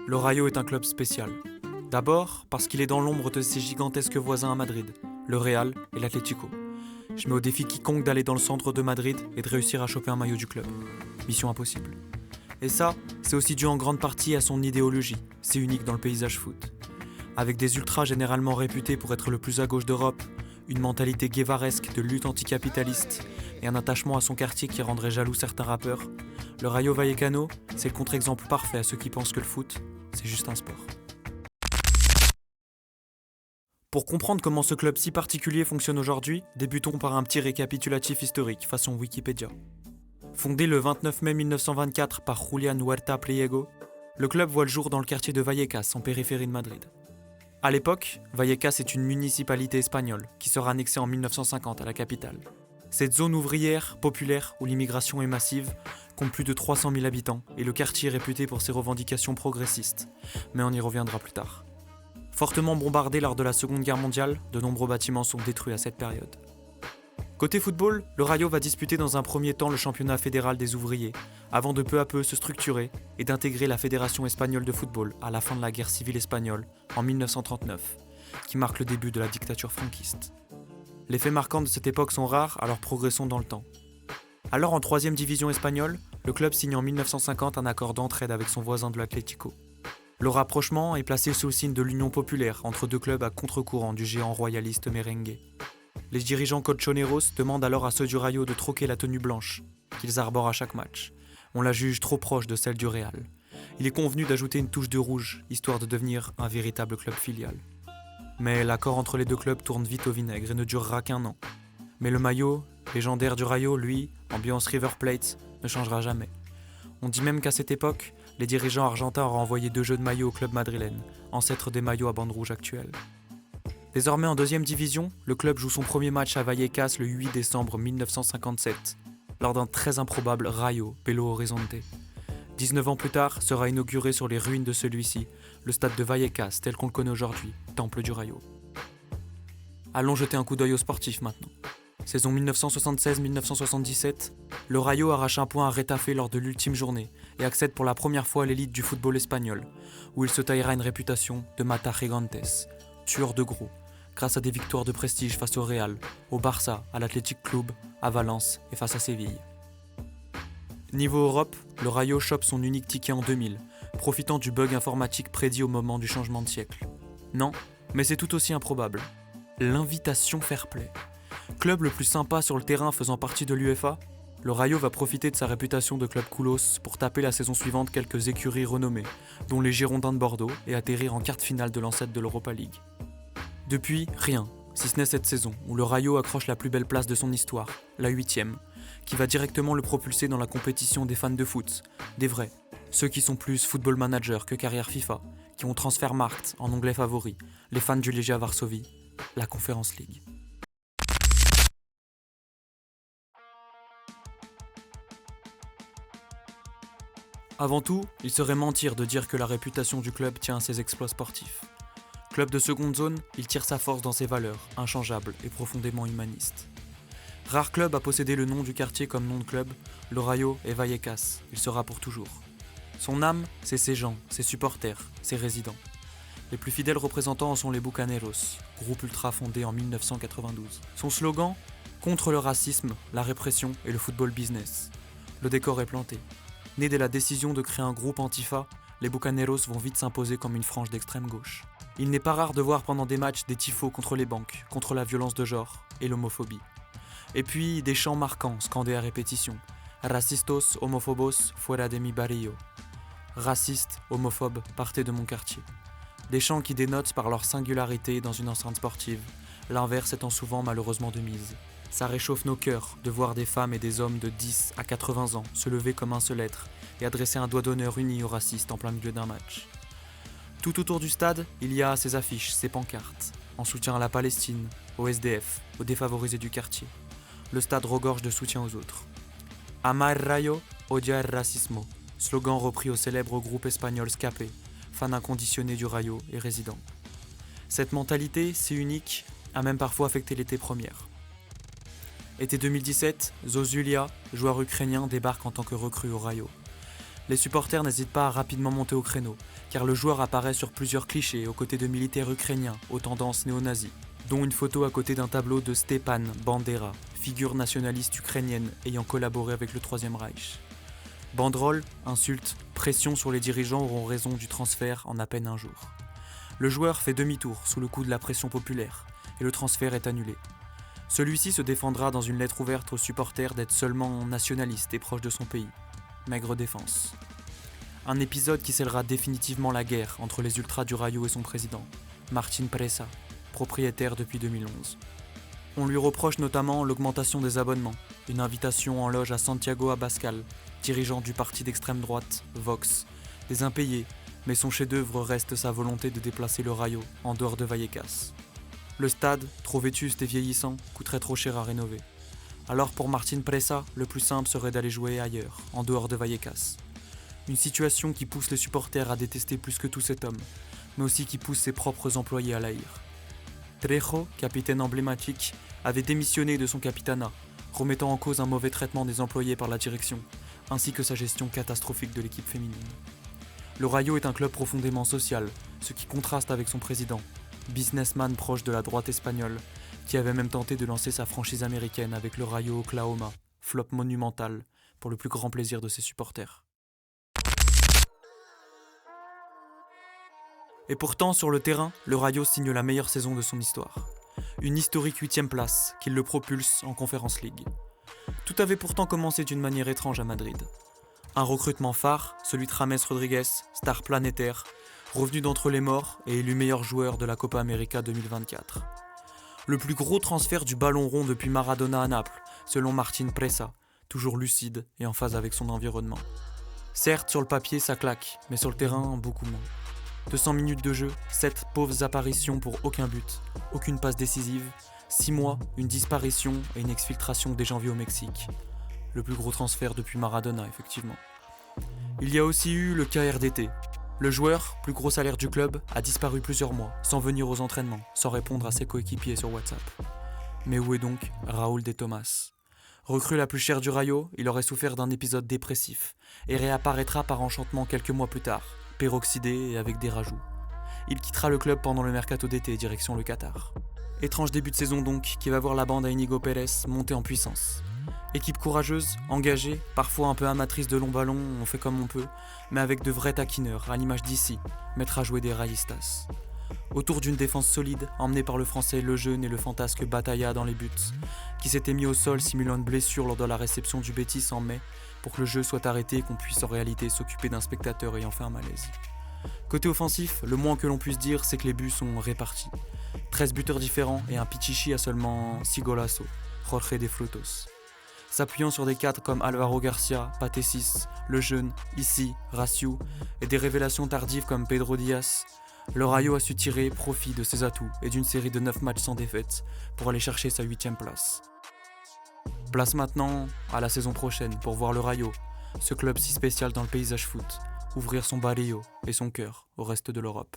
Le Rayo est un club spécial. D'abord parce qu'il est dans l'ombre de ses gigantesques voisins à Madrid, le Real et l'Atlético. Je mets au défi quiconque d'aller dans le centre de Madrid et de réussir à choper un maillot du club. Mission impossible. Et ça, c'est aussi dû en grande partie à son idéologie. C'est unique dans le paysage foot. Avec des ultras généralement réputés pour être le plus à gauche d'Europe, une mentalité guévaresque de lutte anticapitaliste et un attachement à son quartier qui rendrait jaloux certains rappeurs, le Rayo Vallecano, c'est le contre-exemple parfait à ceux qui pensent que le foot, c'est juste un sport. Pour comprendre comment ce club si particulier fonctionne aujourd'hui, débutons par un petit récapitulatif historique façon Wikipédia. Fondé le 29 mai 1924 par Julián Huerta Pliego, le club voit le jour dans le quartier de Vallecas, en périphérie de Madrid. À l'époque, Vallecas est une municipalité espagnole qui sera annexée en 1950 à la capitale. Cette zone ouvrière, populaire, où l'immigration est massive, compte plus de 300 000 habitants et le quartier est réputé pour ses revendications progressistes. Mais on y reviendra plus tard. Fortement bombardé lors de la Seconde Guerre mondiale, de nombreux bâtiments sont détruits à cette période. Côté football, le Rayo va disputer dans un premier temps le championnat fédéral des ouvriers, avant de peu à peu se structurer et d'intégrer la Fédération espagnole de football à la fin de la guerre civile espagnole, en 1939, qui marque le début de la dictature franquiste. Les faits marquants de cette époque sont rares, alors progressons dans le temps. Alors en 3e division espagnole, le club signe en 1950 un accord d'entraide avec son voisin de l'Atlético. Le rapprochement est placé sous le signe de l'union populaire entre deux clubs à contre-courant du géant royaliste merengue. Les dirigeants colchoneros demandent alors à ceux du Rayo de troquer la tenue blanche, qu'ils arborent à chaque match. On la juge trop proche de celle du Real. Il est convenu d'ajouter une touche de rouge, histoire de devenir un véritable club filial. Mais l'accord entre les deux clubs tourne vite au vinaigre et ne durera qu'un an. Mais le maillot, légendaire du Rayo, lui, ambiance River Plate, ne changera jamais. On dit même qu'à cette époque, les dirigeants argentins auraient envoyé 2 jeux de maillot au club madrilène, ancêtre des maillots à bande rouge actuels. Désormais en 2e division, le club joue son premier match à Vallecas le 8 décembre 1957, lors d'un très improbable Rayo Belo Horizonte. 19 ans plus tard, sera inauguré sur les ruines de celui-ci, le stade de Vallecas tel qu'on le connaît aujourd'hui, temple du Rayo. Allons jeter un coup d'œil au sportif maintenant. Saison 1976-1977, le Rayo arrache un point à Retafe lors de l'ultime journée et accède pour la première fois à l'élite du football espagnol, où il se taillera une réputation de mata gigantes, tueur de gros, grâce à des victoires de prestige face au Real, au Barça, à l'Athletic Club, à Valence et face à Séville. Niveau Europe, le Rayo chope son unique ticket en 2000, profitant du bug informatique prédit au moment du changement de siècle. Non, mais c'est tout aussi improbable. L'invitation fair play. Club le plus sympa sur le terrain faisant partie de l'UEFA, le Rayo va profiter de sa réputation de club coolos pour taper la saison suivante quelques écuries renommées, dont les Girondins de Bordeaux, et atterrir en quart de finale de l'ancêtre de l'Europa League. Depuis, rien, si ce n'est cette saison, où le Rayo accroche la plus belle place de son histoire, la 8e, qui va directement le propulser dans la compétition des fans de foot, des vrais, ceux qui sont plus football manager que carrière FIFA, qui ont Transfermarkt en onglet favori, les fans du Legia Varsovie, la Conference League. Avant tout, il serait mentir de dire que la réputation du club tient à ses exploits sportifs. Club de seconde zone, il tire sa force dans ses valeurs, inchangeables et profondément humanistes. Rare club à posséder le nom du quartier comme nom de club, le Rayo est Vallecas, il sera pour toujours. Son âme, c'est ses gens, ses supporters, ses résidents. Les plus fidèles représentants en sont les Bucaneros, groupe ultra fondé en 1992. Son slogan, contre le racisme, la répression et le football business. Le décor est planté. Né dès la décision de créer un groupe antifa, les Bucaneros vont vite s'imposer comme une frange d'extrême gauche. Il n'est pas rare de voir pendant des matchs des tifos contre les banques, contre la violence de genre et l'homophobie. Et puis des chants marquants scandés à répétition. Racistos, homophobos, fuera de mi barrio. Racistes, homophobes, partez de mon quartier. Des chants qui dénotent par leur singularité dans une enceinte sportive, l'inverse étant souvent malheureusement de mise. Ça réchauffe nos cœurs de voir des femmes et des hommes de 10 à 80 ans se lever comme un seul être et adresser un doigt d'honneur uni aux racistes en plein milieu d'un match. Tout autour du stade, il y a ces affiches, ces pancartes, en soutien à la Palestine, aux SDF, aux défavorisés du quartier. Le stade regorge de soutien aux autres. Amar Rayo, odiar racismo, slogan repris au célèbre groupe espagnol Scapé, fan inconditionné du Rayo et résident. Cette mentalité, si unique, a même parfois affecté l'été première. Été 2017, Zozulia, joueur ukrainien, débarque en tant que recrue au Rayo. Les supporters n'hésitent pas à rapidement monter au créneau, car le joueur apparaît sur plusieurs clichés aux côtés de militaires ukrainiens aux tendances néo-nazis, dont une photo à côté d'un tableau de Stepan Bandera, figure nationaliste ukrainienne ayant collaboré avec le Troisième Reich. Banderoles, insultes, pression sur les dirigeants auront raison du transfert en à peine un jour. Le joueur fait demi-tour sous le coup de la pression populaire, et le transfert est annulé. Celui-ci se défendra dans une lettre ouverte aux supporters d'être seulement nationaliste et proche de son pays. Maigre défense. Un épisode qui scellera définitivement la guerre entre les ultras du Rayo et son président, Martin Presa, propriétaire depuis 2011. On lui reproche notamment l'augmentation des abonnements, une invitation en loge à Santiago Abascal, dirigeant du parti d'extrême droite, Vox, des impayés, mais son chef-d'œuvre reste sa volonté de déplacer le Rayo en dehors de Vallecas. Le stade, trop vétuste et vieillissant, coûterait trop cher à rénover. Alors pour Martin Presa, le plus simple serait d'aller jouer ailleurs, en dehors de Vallecas. Une situation qui pousse les supporters à détester plus que tout cet homme, mais aussi qui pousse ses propres employés à l'haïr. Trejo, capitaine emblématique, avait démissionné de son capitanat, remettant en cause un mauvais traitement des employés par la direction, ainsi que sa gestion catastrophique de l'équipe féminine. Le Rayo est un club profondément social, ce qui contraste avec son président, businessman proche de la droite espagnole, qui avait même tenté de lancer sa franchise américaine avec le Rayo Oklahoma, flop monumental, pour le plus grand plaisir de ses supporters. Et pourtant, sur le terrain, le Rayo signe la meilleure saison de son histoire. Une historique 8e place qui le propulse en Conference League. Tout avait pourtant commencé d'une manière étrange à Madrid. Un recrutement phare, celui de James Rodriguez, star planétaire, revenu d'entre les morts et élu meilleur joueur de la Copa América 2024. Le plus gros transfert du ballon rond depuis Maradona à Naples, selon Martin Presa, toujours lucide et en phase avec son environnement. Certes, sur le papier, ça claque, mais sur le terrain, beaucoup moins. 200 minutes de jeu, 7 pauvres apparitions pour aucun but, aucune passe décisive, 6 mois, une disparition et une exfiltration dès janvier au Mexique. Le plus gros transfert depuis Maradona, effectivement. Il y a aussi eu le KRDT. Le joueur, plus gros salaire du club, a disparu plusieurs mois, sans venir aux entraînements, sans répondre à ses coéquipiers sur WhatsApp. Mais où est donc Raúl de Tomás ? Recrue la plus chère du Rayo, il aurait souffert d'un épisode dépressif, et réapparaîtra par enchantement quelques mois plus tard, peroxydé et avec des rajouts. Il quittera le club pendant le mercato d'été, direction le Qatar. Étrange début de saison donc, qui va voir la bande à Inigo Pérez monter en puissance. Équipe courageuse, engagée, parfois un peu amatrice de long ballon, on fait comme on peut, mais avec de vrais taquineurs, à l'image d'ici, mettre à jouer des raïstas. Autour d'une défense solide, emmenée par le français Le Jeune et le fantasque Batalla dans les buts, qui s'était mis au sol simulant une blessure lors de la réception du Betis en mai, pour que le jeu soit arrêté et qu'on puisse en réalité s'occuper d'un spectateur ayant fait un malaise. Côté offensif, le moins que l'on puisse dire, c'est que les buts sont répartis. 13 buteurs différents et un Pichichi à seulement 6 golassos, Jorge de Frutos. S'appuyant sur des cadres comme Alvaro Garcia, Patesis, Le Jeune, Issi, Raciu, et des révélations tardives comme Pedro Diaz, le Rayo a su tirer profit de ses atouts et d'une série de 9 matchs sans défaite pour aller chercher sa 8e place. Place maintenant à la saison prochaine pour voir le Rayo, ce club si spécial dans le paysage foot, ouvrir son barrio et son cœur au reste de l'Europe.